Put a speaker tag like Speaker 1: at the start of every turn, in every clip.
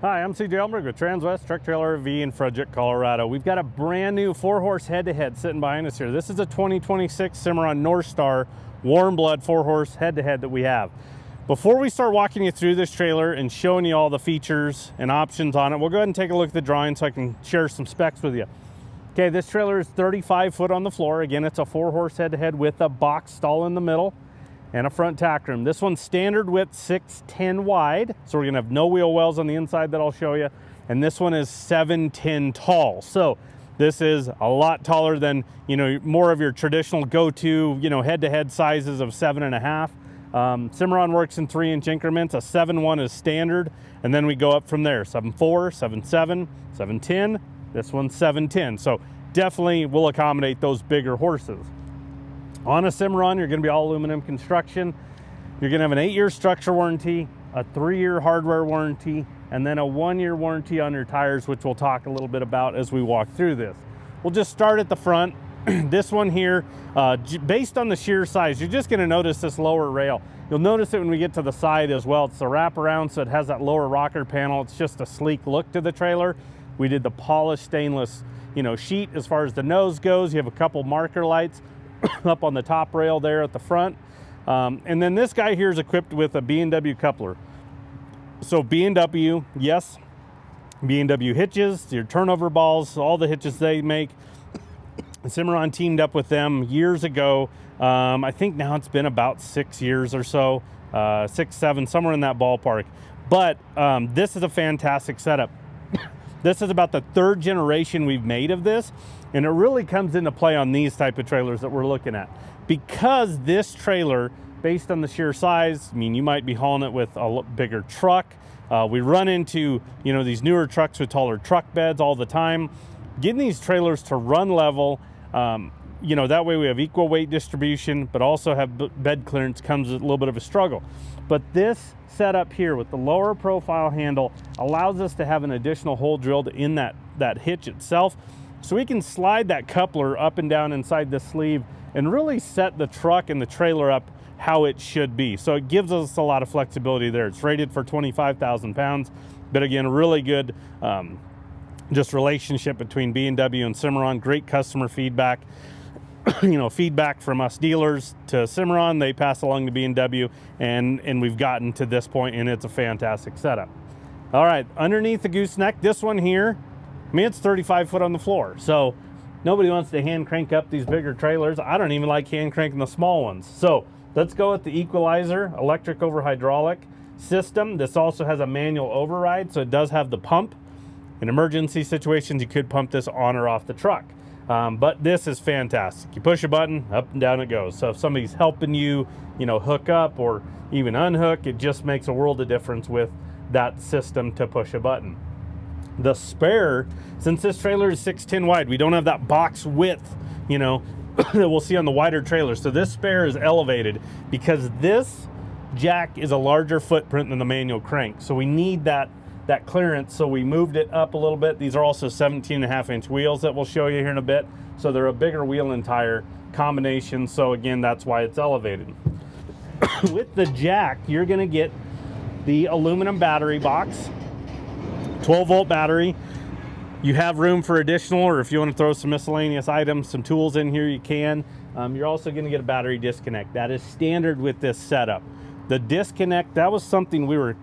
Speaker 1: Hi, I'm CJ Elmberg with Transwest Truck Trailer RV in Frederick, Colorado. We've got a brand new 4-horse head-to-head sitting behind us here. This is a 2026 Cimarron Norstar Warmblood 4-horse head-to-head that we have. Before we start walking you through this trailer and showing you all the features and options on it, we'll go ahead and take a look at the drawing so I can share some specs with you. Okay, this trailer is 35 foot on the floor. Again, it's a 4-horse head-to-head with a box stall in the middle and a front tack room. This one's standard width 6'10" wide, so we're gonna have no wheel wells on the inside that I'll show you, and this one is 7'10" tall. So this is a lot taller than, you know, more of your traditional go-to, you know, head-to-head sizes of 7.5. Cimarron works in 3-inch increments. A 7'1" is standard, and then we go up from there. 7'4", 7'7", 7'10". This one's 7'10", so definitely will accommodate those bigger horses. On a Cimarron, you're going to be all aluminum construction. You're going to have an 8-year structure warranty, a 3-year hardware warranty, and then a 1-year warranty on your tires, which we'll talk a little bit about as we walk through this. We'll just start at the front. This one here, based on the sheer size, you're just going to notice this lower rail. You'll notice it when we get to the side as well. It's a wraparound, so it has that lower rocker panel. It's just a sleek look to the trailer. We did the polished stainless, you know, sheet as far as the nose goes. You have a couple marker lights up on the top rail there at the front. And then this guy here is equipped with a B&W coupler. So B&W, yes, B&W hitches, your turnover balls, all the hitches they make. Cimarron teamed up with them years ago. I think now it's been about 6 years or so, 6, 7, somewhere in that ballpark. But this is a fantastic setup. This is about the 3rd generation we've made of this, and it really comes into play on these type of trailers that we're looking at. Because this trailer, based on the sheer size, I mean, you might be hauling it with a bigger truck. We run into, you know, these newer trucks with taller truck beds all the time. Getting these trailers to run level, you know, that way we have equal weight distribution, but also have bed clearance comes with a little bit of a struggle. But this setup here with the lower profile handle allows us to have an additional hole drilled in that hitch itself, so we can slide that coupler up and down inside the sleeve and really set the truck and the trailer up how it should be. So it gives us a lot of flexibility there. It's rated for 25,000 pounds, but again, really good just relationship between B&W and Cimarron. Great customer feedback. You know, feedback from us dealers to Cimarron, they pass along to B&W, and we've gotten to this point, and it's a fantastic setup. All right, underneath the gooseneck, this one here, I mean, it's 35 foot on the floor, so nobody wants to hand crank up these bigger trailers. I don't even like hand cranking the small ones. So let's go with the Equilizer electric over hydraulic system. This also has a manual override, so it does have the pump. In emergency situations, you could pump this on or off the truck. But this is fantastic. You push a button, up and down it goes. So if somebody's helping you, you know, hook up or even unhook, it just makes a world of difference with that system to push a button. The spare, since this trailer is 6'10" wide, we don't have that box width, you know, that we'll see on the wider trailers. So this spare is elevated because this jack is a larger footprint than the manual crank. So we need that clearance, so we moved it up a little bit. These are also 17.5-inch wheels that we'll show you here in a bit. So they're a bigger wheel and tire combination. So again, that's why it's elevated. With the jack, you're gonna get the aluminum battery box, 12-volt battery. You have room for additional, or if you want to throw some miscellaneous items, some tools in here, you can. You're also gonna get a battery disconnect. That is standard with this setup. The disconnect, that was something we were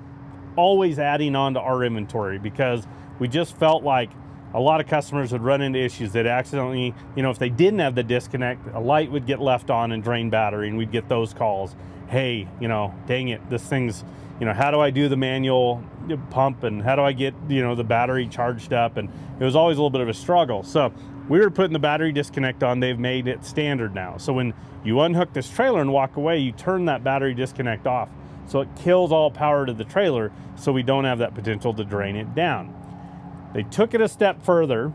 Speaker 1: always adding on to our inventory because we just felt like a lot of customers would run into issues. They'd accidentally, you know, if they didn't have the disconnect, a light would get left on and drain battery, and we'd get those calls. Hey, you know, dang it, this thing's, you know, how do I do the manual pump, and how do I get, you know, the battery charged up? And it was always a little bit of a struggle. So we were putting the battery disconnect on. They've made it standard now. So when you unhook this trailer and walk away, you turn that battery disconnect off. So it kills all power to the trailer, so we don't have that potential to drain it down. They took it a step further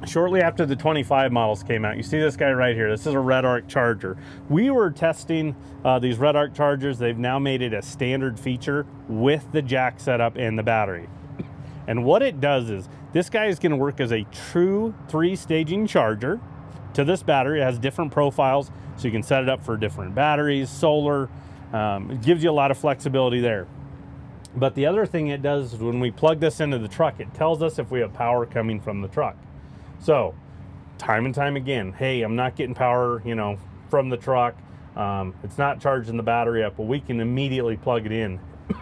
Speaker 1: shortly after the 25 models came out. You see this guy right here. This is a Red Arc charger. We were testing these Red Arc chargers. They've now made it a standard feature with the jack setup and the battery. And what it does is, this guy is going to work as a true 3-staging charger to this battery. It has different profiles, so you can set it up for different batteries, solar. It gives you a lot of flexibility there. But the other thing it does is when we plug this into the truck, it tells us if we have power coming from the truck. So time and time again, hey, I'm not getting power, you know, from the truck. It's not charging the battery up. Well, we can immediately plug it in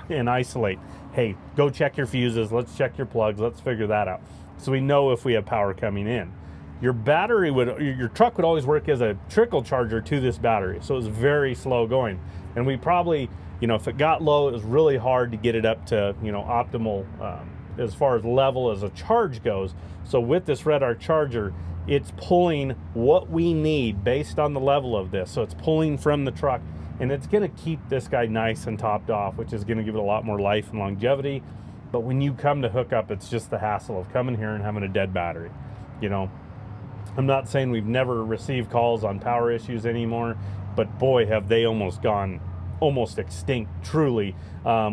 Speaker 1: and isolate. Hey, go check your fuses. Let's check your plugs. Let's figure that out. So we know if we have power coming in. Your battery would, your truck would always work as a trickle charger to this battery. So it was very slow going. And we probably, you know, if it got low, it was really hard to get it up to, you know, optimal as far as level as a charge goes. So with this Red Arc charger, it's pulling what we need based on the level of this. So it's pulling from the truck, and it's gonna keep this guy nice and topped off, which is gonna give it a lot more life and longevity. But when you come to hook up, it's just the hassle of coming here and having a dead battery. You know, I'm not saying we've never received calls on power issues anymore, but boy, have they almost gone almost extinct, truly.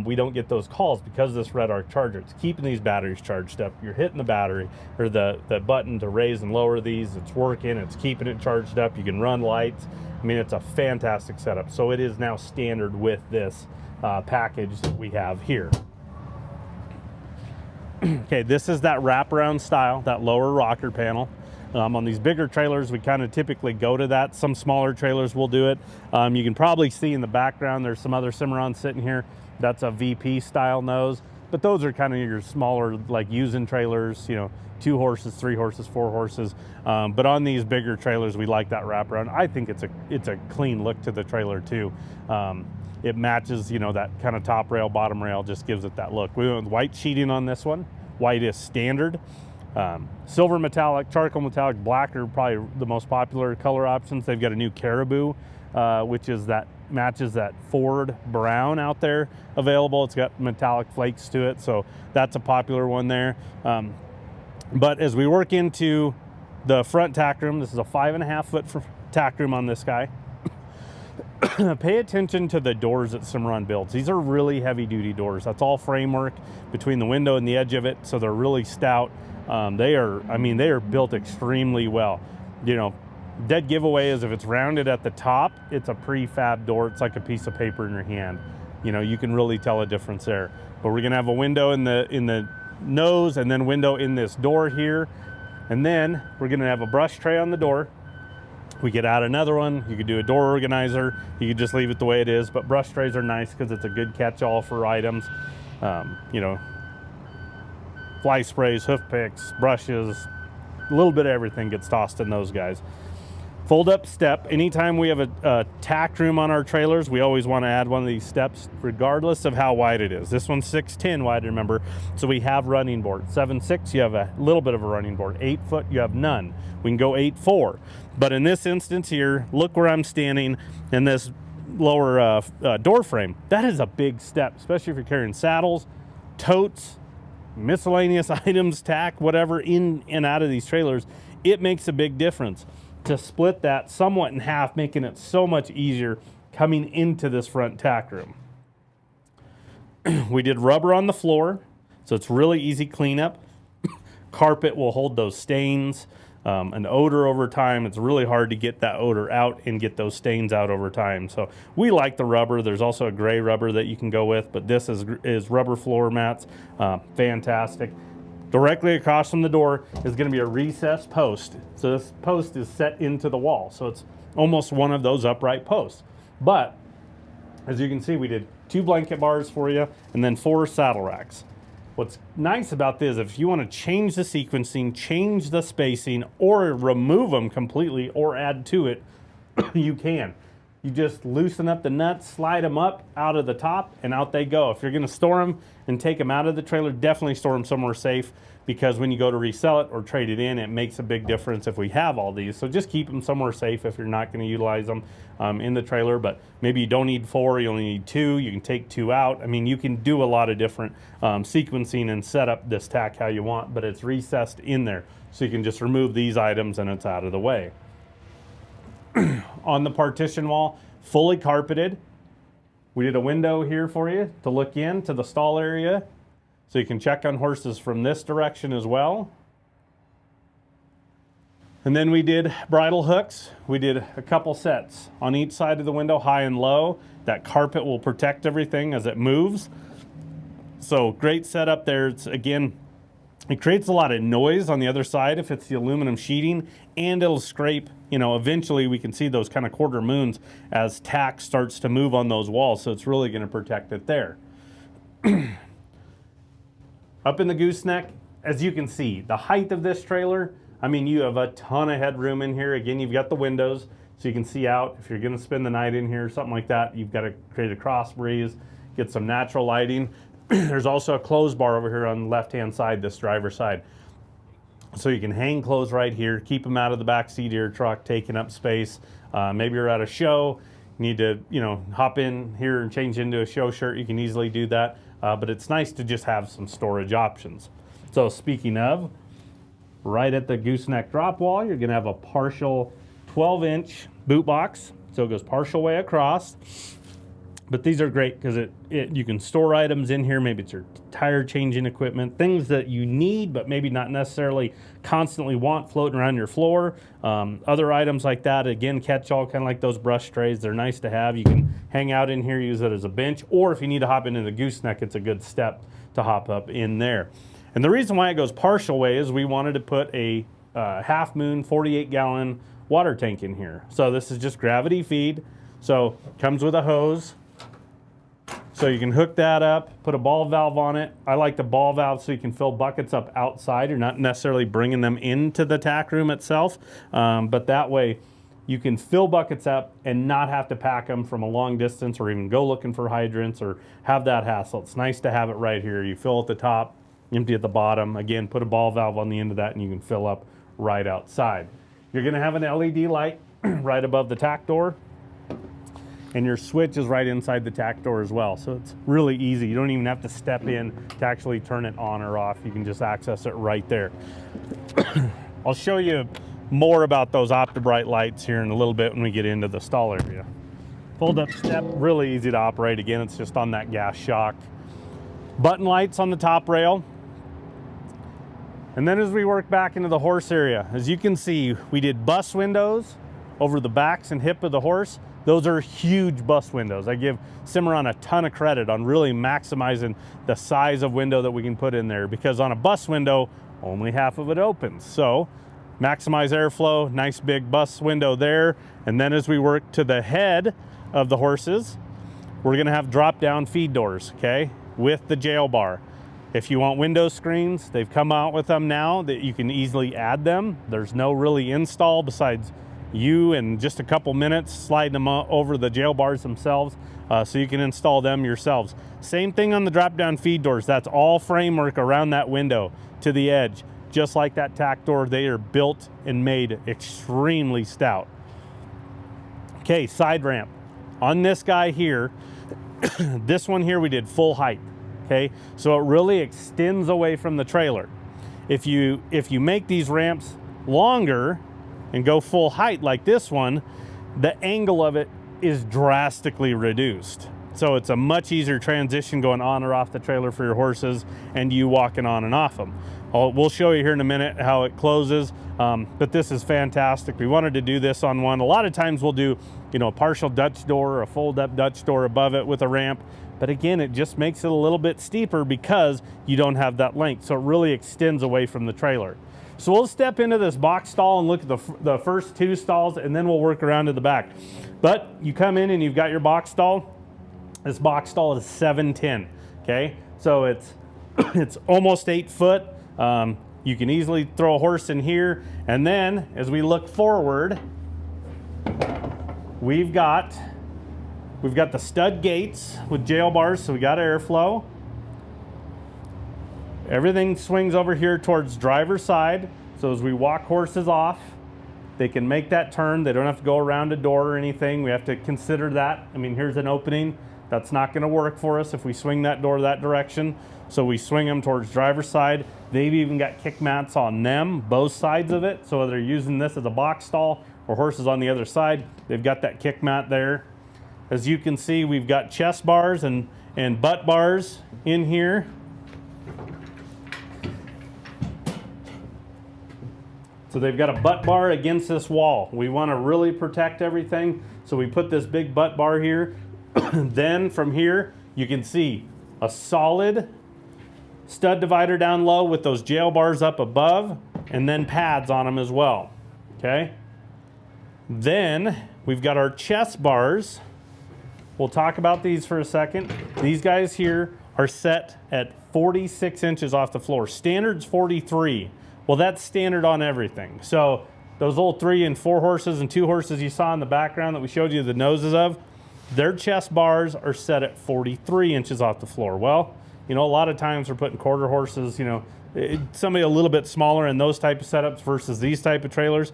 Speaker 1: We don't get those calls because of this Red Arc charger. It's keeping these batteries charged up. You're hitting the battery or the button to raise and lower these. It's working. It's keeping it charged up. You can run lights. I mean, it's a fantastic setup. So it is now standard with this package that we have here. Okay, this is that wraparound style, that lower rocker panel. On these bigger trailers, we kind of typically go to that. Some smaller trailers will do it. You can probably see in the background, there's some other Cimarron sitting here. That's a VP style nose, but those are kind of your smaller, like using trailers, you know, 2 horses, 3 horses, 4 horses. But on these bigger trailers, we like that wraparound. I think it's a clean look to the trailer too. It matches, you know, that kind of top rail, bottom rail, just gives it that look. We went with white sheeting on this one. White is standard. Silver metallic, charcoal metallic, black are probably the most popular color options. They've got a new Caribou, which is that matches that Ford brown out there available. It's got metallic flakes to it, so that's a popular one there. But as we work into the front tack room, this is a 5.5 foot tack room on this guy. Pay attention to the doors that Cimarron builds. These are really heavy duty doors. That's all framework between the window and the edge of it, so they're really stout. They are built extremely well. You know, dead giveaway is if it's rounded at the top, it's a prefab door. It's like a piece of paper in your hand. You know, you can really tell a difference there. But we're gonna have a window in the nose and then window in this door here. And then we're gonna have a brush tray on the door. We could add another one. You could do a door organizer. You could just leave it the way it is, but brush trays are nice because it's a good catch-all for items. You know, fly sprays, hoof picks, brushes, a little bit of everything gets tossed in those guys. Fold up step. Anytime we have a tack room on our trailers, we always want to add one of these steps regardless of how wide it is. This one's 6'10" wide, remember, so we have running board. 7'6", you have a little bit of a running board. 8 foot, you have none. We can go 8'4", but in this instance here, look where I'm standing in this lower door frame. That is a big step, especially if you're carrying saddles, totes, miscellaneous items, tack, whatever, in and out of these trailers. It makes a big difference to split that somewhat in half, making it so much easier coming into this front tack room. We did rubber on the floor, so it's really easy cleanup. Carpet will hold those stains, and odor over time. It's really hard to get that odor out and get those stains out over time. So we like the rubber. There's also a gray rubber that you can go with, but this is rubber floor mats. Fantastic. Directly across from the door is going to be a recessed post. So this post is set into the wall. So it's almost one of those upright posts. But as you can see, we did 2 blanket bars for you and then 4 saddle racks. What's nice about this, if you want to change the sequencing, change the spacing, or remove them completely or add to it, you can. You just loosen up the nuts, slide them up out of the top, and out they go. If you're going to store them and take them out of the trailer, definitely store them somewhere safe, because when you go to resell it or trade it in, it makes a big difference if we have all these. So just keep them somewhere safe if you're not going to utilize them in the trailer. But maybe you don't need 4, you only need 2. You can take 2 out. I mean, you can do a lot of different sequencing and set up this tack how you want, but it's recessed in there. So you can just remove these items and it's out of the way. On the partition wall, fully carpeted. We did a window here for you to look in to the stall area, so you can check on horses from this direction as well. And then we did bridle hooks. We did a couple sets on each side of the window, high and low. That carpet will protect everything as it moves. So great setup there. It's, again, it creates a lot of noise on the other side if it's the aluminum sheeting, and it'll scrape, you know, eventually we can see those kind of quarter moons as tack starts to move on those walls, so it's really going to protect it there. Up in the gooseneck, as you can see, the height of this trailer, I mean, you have a ton of headroom in here. Again, you've got the windows, so you can see out. If you're going to spend the night in here, something like that, you've got to create a cross breeze, get some natural lighting. There's also a clothes bar over here on the left-hand side, this driver's side. So you can hang clothes right here, keep them out of the back seat of your truck, taking up space. Maybe you're at a show, you need to, you know, hop in here and change into a show shirt. You can easily do that, but it's nice to just have some storage options. So speaking of, right at the gooseneck drop wall, you're gonna have a partial 12-inch boot box. So it goes partial way across. But these are great because you can store items in here. Maybe it's your tire changing equipment, things that you need but maybe not necessarily constantly want floating around your floor. Other items like that, again, catch-all, kind of like those brush trays. They're nice to have. You can hang out in here, use it as a bench, or if you need to hop into the gooseneck, it's a good step to hop up in there. And the reason why it goes partial way is we wanted to put a Half Moon 48-gallon water tank in here. So this is just gravity feed. So comes with a hose. So you can hook that up, put a ball valve on it. I like the ball valve so you can fill buckets up outside. You're not necessarily bringing them into the tack room itself, but that way you can fill buckets up and not have to pack them from a long distance or even go looking for hydrants or have that hassle. It's nice to have it right here. You fill at the top, empty at the bottom. Again, put a ball valve on the end of that and you can fill up right outside. You're gonna have an LED light right above the tack door. And your switch is right inside the tack door as well. So it's really easy. You don't even have to step in to actually turn it on or off. You can just access it right there. I'll show you more about those OptiBrite lights here in a little bit when we get into the stall area. Fold up step, really easy to operate. Again, it's just on that gas shock. Button lights on the top rail. And then as we work back into the horse area, as you can see, we did bus windows over the backs and hip of the horse. Those are huge bus windows. I give Cimarron a ton of credit on really maximizing the size of window that we can put in there, because on a bus window, only half of it opens. So maximize airflow, nice big bus window there. And then as we work to the head of the horses, we're gonna have drop down feed doors, okay, with the jail bar. If you want window screens, they've come out with them now that you can easily add them. There's no really install besides you in just a couple minutes sliding them over the jail bars themselves, so you can install them yourselves. Same thing on the drop down feed doors. That's all framework around that window to the edge. Just like that tack door, they are built and made extremely stout. Okay, side ramp. On this guy here, this one here we did full height, okay? So it really extends away from the trailer. If you make these ramps longer, and go full height like this one, the angle of it is drastically reduced. So it's a much easier transition going on or off the trailer for your horses and you walking on and off them. We'll show you here in a minute how it closes, but this is fantastic. We wanted to do this on one. A lot of times we'll do, you know, a partial Dutch door or a fold up Dutch door above it with a ramp. But again, it just makes it a little bit steeper because you don't have that length. So it really extends away from the trailer. So we'll step into this box stall and look at the first two stalls, and then we'll work around to the back. But you come in and you've got your box stall. This box stall is 7'10", okay? So it's almost 8 foot. You can easily throw a horse in here. And then as we look forward, we've got the stud gates with jail bars, so we got airflow. Everything swings over here towards driver's side. So as we walk horses off, they can make that turn. They don't have to go around a door or anything. We have to consider that. I mean, here's an opening. That's not gonna work for us if we swing that door that direction. So we swing them towards driver's side. They've even got kick mats on them, both sides of it. So whether they're using this as a box stall or horses on the other side, they've got that kick mat there. As you can see, we've got chest bars and butt bars in here. So they've got a butt bar against this wall. We want to really protect everything, so we put this big butt bar here. Then from here, you can see a solid stud divider down low with those jail bars up above, and then pads on them as well, okay? Then we've got our chest bars. We'll talk about these for a second. These guys here are set at 46 inches off the floor. Standard's 43. Well, that's standard on everything. So those old 3 and 4 horses and 2 horses you saw in the background that we showed you the noses of, their chest bars are set at 43 inches off the floor. Well, you know, a lot of times we're putting quarter horses, you know, somebody a little bit smaller in those type of setups versus these type of trailers.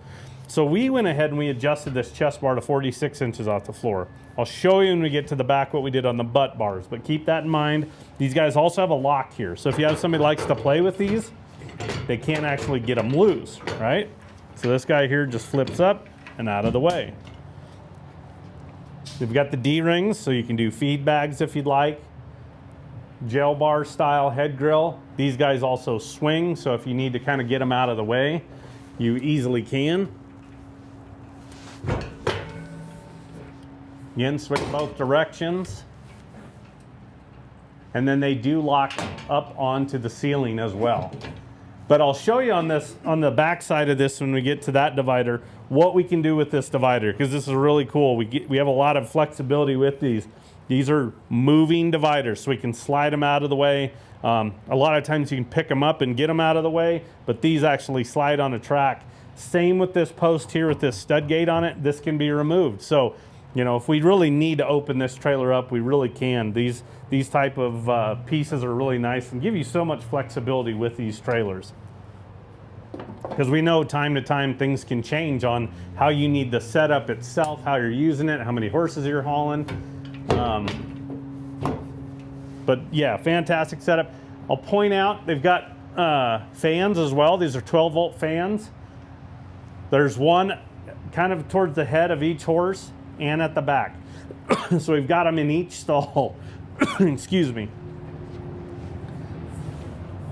Speaker 1: So we went ahead and we adjusted this chest bar to 46 inches off the floor. I'll show you when we get to the back what we did on the butt bars, but keep that in mind. These guys also have a lock here. So if you have somebody who likes to play with these, they can't actually get them loose, right? So this guy here just flips up and out of the way. We've got the D-rings, so you can do feed bags if you'd like. Gel bar style head grill. These guys also swing, so if you need to kind of get them out of the way, you easily can. Again, switch both directions. And then they do lock up onto the ceiling as well. But I'll show you on this, on the back side of this when we get to that divider, what we can do with this divider, because this is really cool. We have a lot of flexibility with these. These are moving dividers, so we can slide them out of the way. A lot of times you can pick them up and get them out of the way, but these actually slide on a track. Same with this post here with this stud gate on it. This can be removed. So, you know, if we really need to open this trailer up, we really can. These type of pieces are really nice and give you so much flexibility with these trailers. Because we know time to time things can change on how you need the setup itself, how you're using it, how many horses you're hauling. But yeah, fantastic setup. I'll point out they've got fans as well. These are 12-volt fans. There's one kind of towards the head of each horse and at the back. So we've got them in each stall. Excuse me.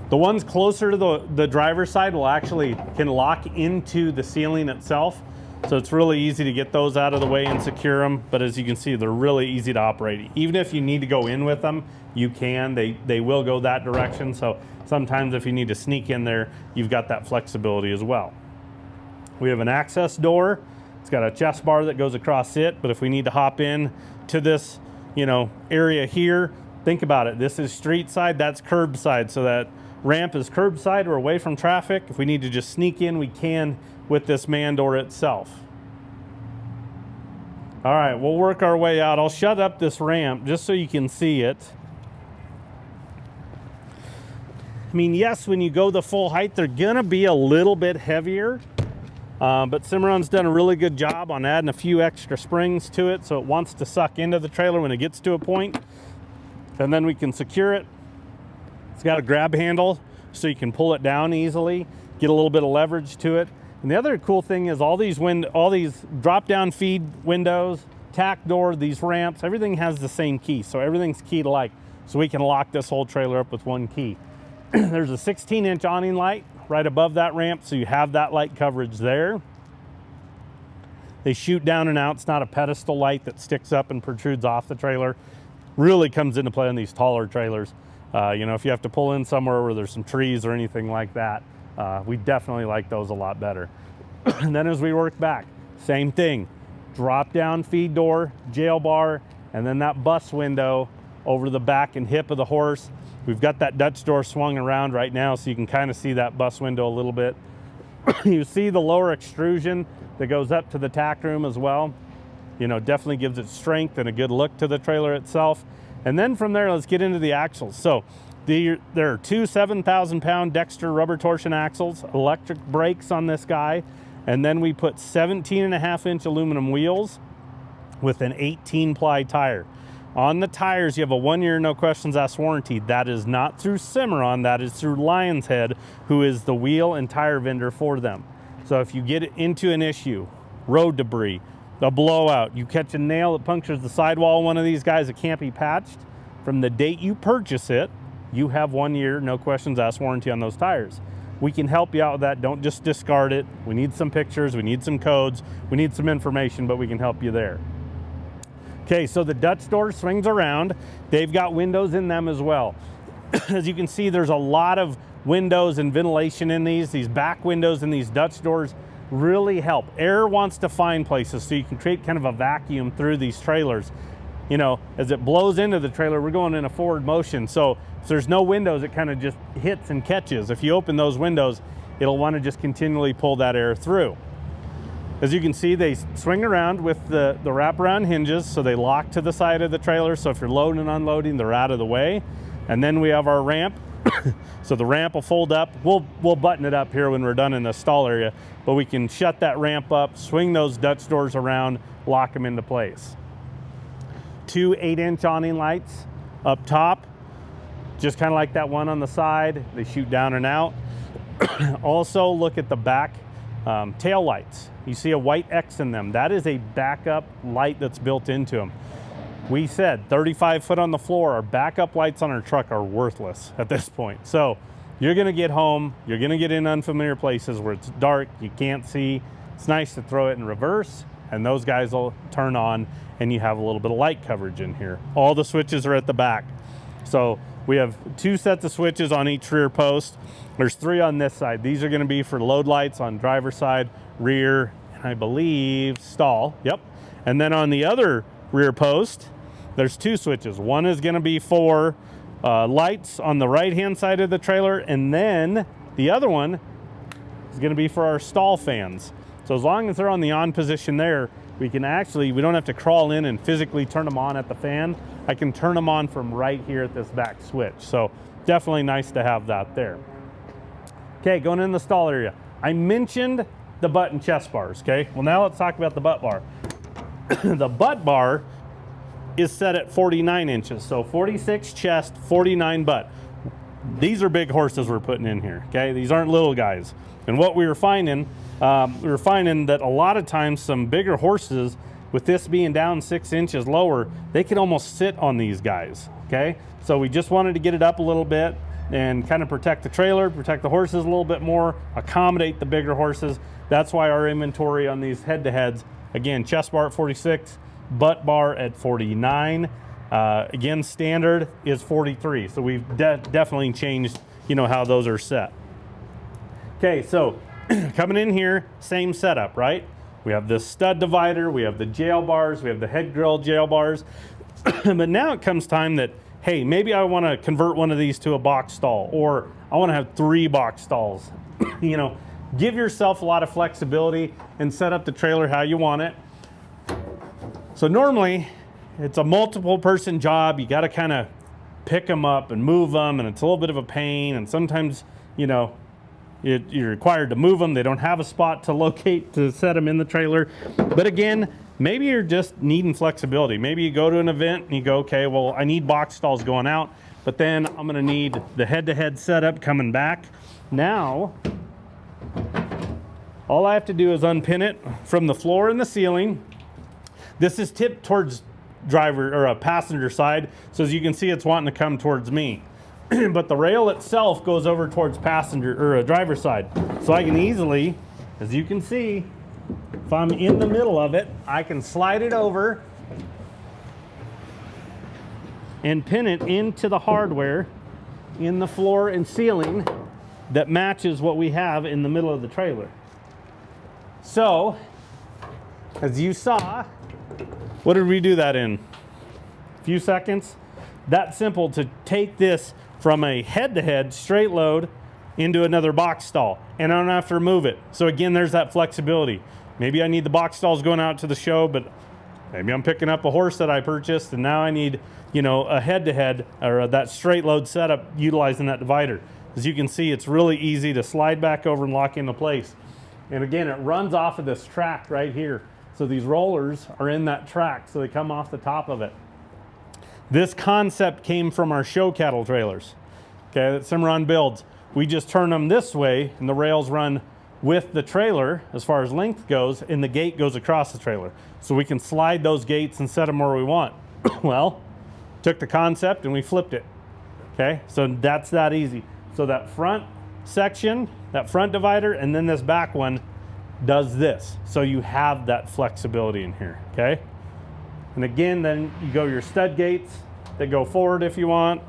Speaker 1: The ones closer to the driver's side will actually can lock into the ceiling itself. So it's really easy to get those out of the way and secure them. But as you can see, they're really easy to operate. Even if you need to go in with them, you can. They will go that direction. So sometimes if you need to sneak in there, you've got that flexibility as well. We have an access door. It's got a chest bar that goes across it. But if we need to hop in to this, you know, area here, think about it. This is street side, that's curb side. So that ramp is curbside or away from traffic. If we need to just sneak in, we can with this man door itself. All right, we'll work our way out. I'll shut up this ramp just so you can see it. I mean, yes, when you go the full height, they're gonna be a little bit heavier, but Cimarron's done a really good job on adding a few extra springs to it so it wants to suck into the trailer when it gets to a point, and then we can secure it. It's got a grab handle so you can pull it down easily, get a little bit of leverage to it. And the other cool thing is all these drop-down feed windows, tack door, these ramps, everything has the same key. So everything's keyed alike. So we can lock this whole trailer up with one key. There's a 16-inch awning light right above that ramp, so you have that light coverage there. They shoot down and out. It's not a pedestal light that sticks up and protrudes off the trailer. Really comes into play on these taller trailers. You know, if you have to pull in somewhere where there's some trees or anything like that, we definitely like those a lot better. And then as we work back, same thing. Drop down feed door, jail bar, and then that bus window over the back and hip of the horse. We've got that Dutch door swung around right now so you can kind of see that bus window a little bit. You see the lower extrusion that goes up to the tack room as well. You know, definitely gives it strength and a good look to the trailer itself. And then from there, let's get into the axles. So there are two 7,000-pound Dexter rubber torsion axles, electric brakes on this guy, and then we put 17.5-inch aluminum wheels with an 18-ply tire. On the tires, you have a 1-year, no questions asked warranty. That is not through Cimarron, that is through Lion's Head, who is the wheel and tire vendor for them. So if you get into an issue, road debris, a blowout, you catch a nail that punctures the sidewall of one of these guys that can't be patched, from the date you purchase it, you have 1 year, no questions asked warranty on those tires. We can help you out with that. Don't just discard it. We need some pictures, we need some codes, we need some information, but we can help you there. Okay, so the Dutch door swings around. They've got windows in them as well. As you can see, there's a lot of windows and ventilation in these. These back windows and these Dutch doors really help. Air wants to find places, so you can create kind of a vacuum through these trailers. You know, as it blows into the trailer, we're going in a forward motion. So if there's no windows, it kind of just hits and catches. If you open those windows, it'll want to just continually pull that air through. As you can see, they swing around with the wraparound hinges, so they lock to the side of the trailer. So if you're loading and unloading, they're out of the way. And then we have our ramp. So the ramp will fold up. We'll button it up here when we're done in the stall area, but we can shut that ramp up, swing those Dutch doors around, lock them into place. 2 8-inch awning lights up top, just kind of like that one on the side. They shoot down and out. Also, look at the back tail lights. You see a white X in them. That is a backup light that's built into them. We said 35 foot on the floor. Our backup lights on our truck are worthless at this point. So you're gonna get home, you're gonna get in unfamiliar places where it's dark, you can't see. It's nice to throw it in reverse, and those guys will turn on, and you have a little bit of light coverage in here. All the switches are at the back. So we have 2 sets of switches on each rear post. There's 3 on this side. These are gonna be for load lights on driver's side, rear, and I believe stall, yep. And then on the other rear post, there's 2 switches. One is gonna be for lights on the right-hand side of the trailer, and then the other one is gonna be for our stall fans. So as long as they're on the on position there, we don't have to crawl in and physically turn them on at the fan. I can turn them on from right here at this back switch. So definitely nice to have that there. Okay, going in the stall area. I mentioned the butt and chest bars, okay? Well, now let's talk about the butt bar. The butt bar is set at 49 inches. So 46 chest, 49 butt. These are big horses we're putting in here, okay? These aren't little guys. And what we were finding that a lot of times some bigger horses, with this being down 6 inches lower, they could almost sit on these guys, okay? So we just wanted to get it up a little bit and kind of protect the trailer, protect the horses a little bit more, accommodate the bigger horses. That's why our inventory on these head-to-heads, again, chest bar at 46, butt bar at 49. Again, standard is 43. So we've definitely changed, you know, how those are set. Okay, so coming in here, same setup, right? We have this stud divider, we have the jail bars, we have the head grill jail bars. But now it comes time that, hey, maybe I want to convert one of these to a box stall, or I want to have 3 box stalls. You know, give yourself a lot of flexibility and set up the trailer how you want it. So normally it's a multiple person job. You got to kind of pick them up and move them, and it's a little bit of a pain. And sometimes, you know, you're required to move them. They don't have a spot to locate to set them in the trailer. But again, maybe you're just needing flexibility. Maybe you go to an event and you go, okay, well, I need box stalls going out, but then I'm gonna need the head-to-head setup coming back. Now, all I have to do is unpin it from the floor and the ceiling. This is tipped towards driver or a passenger side, so as you can see, it's wanting to come towards me. But the rail itself goes over towards passenger or a driver's side. So I can easily, as you can see, if I'm in the middle of it, I can slide it over and pin it into the hardware in the floor and ceiling that matches what we have in the middle of the trailer. So, as you saw, what did we do that in? A few seconds. That simple to take this from a head-to-head straight load into another box stall, and I don't have to remove it. So again, there's that flexibility. Maybe I need the box stalls going out to the show, but maybe I'm picking up a horse that I purchased and now I need, you know, a head-to-head or that straight load setup utilizing that divider. As you can see, it's really easy to slide back over and lock into place. And again, it runs off of this track right here. So these rollers are in that track, so they come off the top of it. This concept came from our show cattle trailers, okay, that Cimarron builds. We just turn them this way and the rails run with the trailer as far as length goes, and the gate goes across the trailer. So we can slide those gates and set them where we want. Well, took the concept and we flipped it, okay? So that's that easy. So that front section, that front divider, and then this back one does this. So you have that flexibility in here, okay? And again, then you go your stud gates that go forward if you want.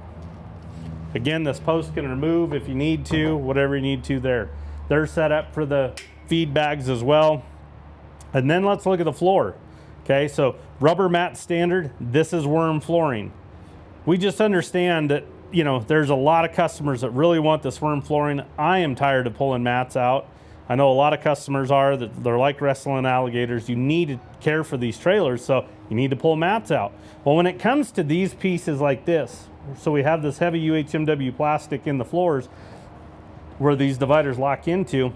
Speaker 1: Again, this post can remove if you need to, whatever you need to there. They're set up for the feed bags as well. And then let's look at the floor. Okay, so rubber mat standard, this is worm flooring. We just understand that, you know, there's a lot of customers that really want this worm flooring. I am tired of pulling mats out. I know a lot of customers are, that they're like wrestling alligators. You need to care for these trailers, so you need to pull mats out. Well, when it comes to these pieces like this, so we have this heavy UHMW plastic in the floors where these dividers lock into.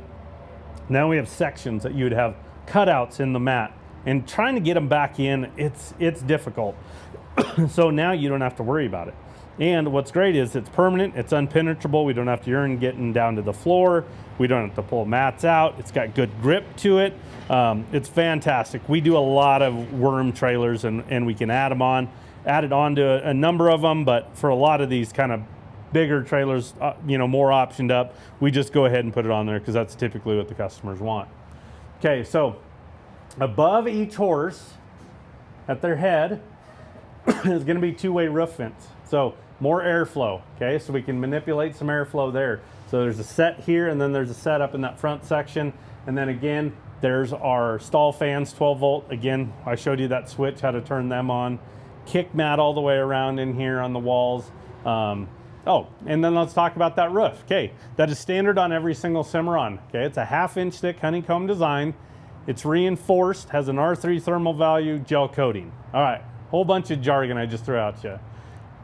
Speaker 1: Now we have sections that you would have cutouts in the mat, and trying to get them back in, it's difficult. So now you don't have to worry about it. And what's great is it's permanent, it's unpenetrable. We don't have to yearn getting down to the floor. We don't have to pull mats out. It's got good grip to it. It's fantastic. We do a lot of worm trailers, and we can add it on to a number of them, but for a lot of these kind of bigger trailers, you know, more optioned up, we just go ahead and put it on there because that's typically what the customers want. Okay, so above each horse at their head is going to be two-way roof vents. So more airflow, okay? So we can manipulate some airflow there. So there's a set here, and then there's a set up in that front section. And then again, there's our stall fans, 12 volt. Again, I showed you that switch, how to turn them on. Kick mat all the way around in here on the walls. Oh, and then let's talk about that roof. Okay, that is standard on every single Cimarron. Okay, it's a 1/2 inch thick honeycomb design. It's reinforced, has an R3 thermal value, gel coating. All right, whole bunch of jargon I just threw at you.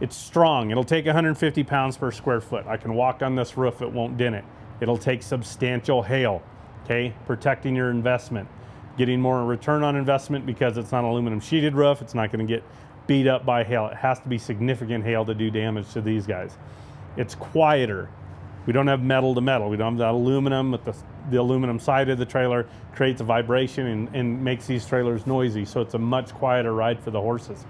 Speaker 1: It's strong. It'll take 150 pounds per square foot. I can walk on this roof, it won't dent it. It'll take substantial hail, okay? Protecting your investment. Getting more return on investment because it's not an aluminum sheeted roof. It's not gonna get beat up by hail. It has to be significant hail to do damage to these guys. It's quieter. We don't have metal to metal. We don't have that aluminum, but the aluminum side of the trailer creates a vibration and makes these trailers noisy. So it's a much quieter ride for the horses.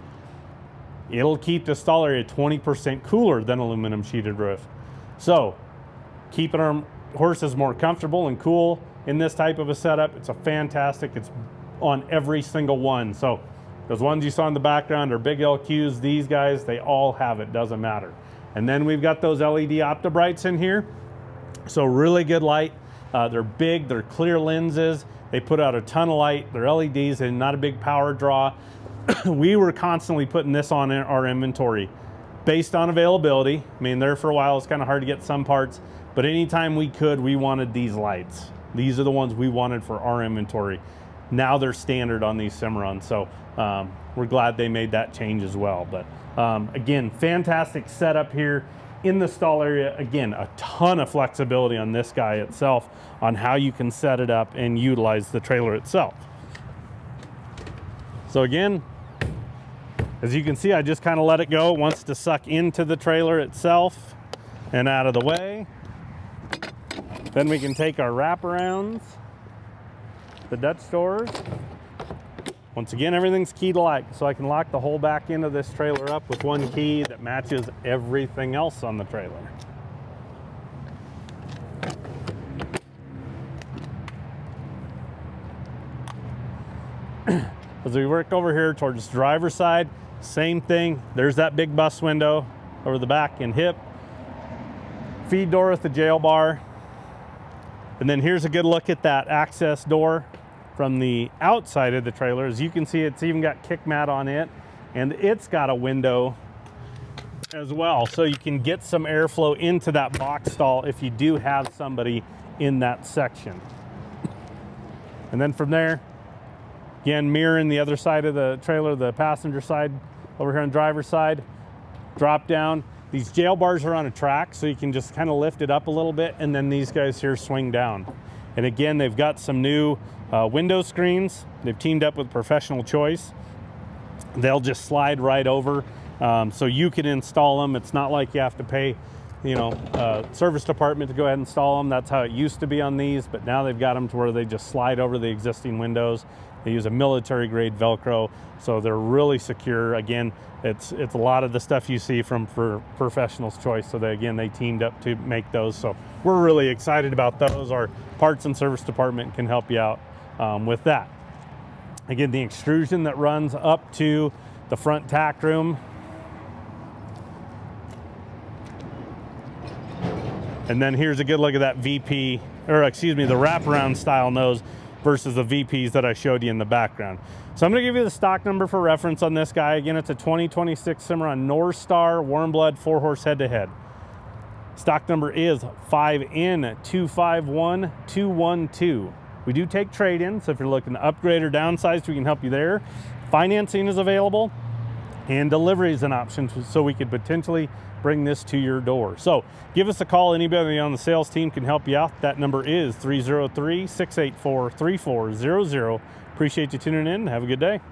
Speaker 1: It'll keep the stall area 20% cooler than aluminum sheeted roof. So keeping our horses more comfortable and cool in this type of a setup, it's it's on every single one. So those ones you saw in the background are big LQs. These guys, they all have it, doesn't matter. And then we've got those LED OptiBrights in here. So really good light. They're big, they're clear lenses. They put out a ton of light. They're LEDs and not a big power draw. We were constantly putting this on our inventory based on availability. I mean, there for a while, it's kind of hard to get some parts, but anytime we could, we wanted these lights. These are the ones we wanted for our inventory. Now they're standard on these Cimarron, so we're glad they made that change as well. But again, fantastic setup here in the stall area. Again, a ton of flexibility on this guy itself on how you can set it up and utilize the trailer itself. So again, as you can see, I just kind of let it go. It wants to suck into the trailer itself and out of the way. Then we can take our wraparounds, the Dutch doors. Once again, everything's key to lock, so I can lock the whole back end of this trailer up with one key that matches everything else on the trailer. As we work over here towards the driver's side, same thing. There's that big bus window over the back and hip. Feed door with the jail bar. And then here's a good look at that access door from the outside of the trailer. As you can see, it's even got kick mat on it, and it's got a window as well. So you can get some airflow into that box stall if you do have somebody in that section. And then from there, again, mirroring the other side of the trailer, the passenger side over here on the driver's side, drop down. These jail bars are on a track, so you can just kind of lift it up a little bit, and then these guys here swing down. And again, they've got some new window screens. They've teamed up with Professional Choice. They'll just slide right over, so you can install them. It's not like you have to pay, you know, service department to go ahead and install them. That's how it used to be on these, but now they've got them to where they just slide over the existing windows. They use a military grade Velcro, so they're really secure. Again, it's a lot of the stuff you see for Professional's Choice. So they teamed up to make those. So we're really excited about those. Our parts and service department can help you out with that. Again, the extrusion that runs up to the front tack room. And then here's a good look at that VP, or excuse me, the wraparound style nose versus the VPs that I showed you in the background. So I'm gonna give you the stock number for reference on this guy. Again, it's a 2026 Cimarron Norstar Warmblood 4-horse head-to-head. Stock number is 5N251212. We do take trade-in, so if you're looking to upgrade or downsize, we can help you there. Financing is available, and delivery is an option, so we could potentially bring this to your door. So give us a call. Anybody on the sales team can help you out. That number is 303-684-3400. Appreciate you tuning in. Have a good day.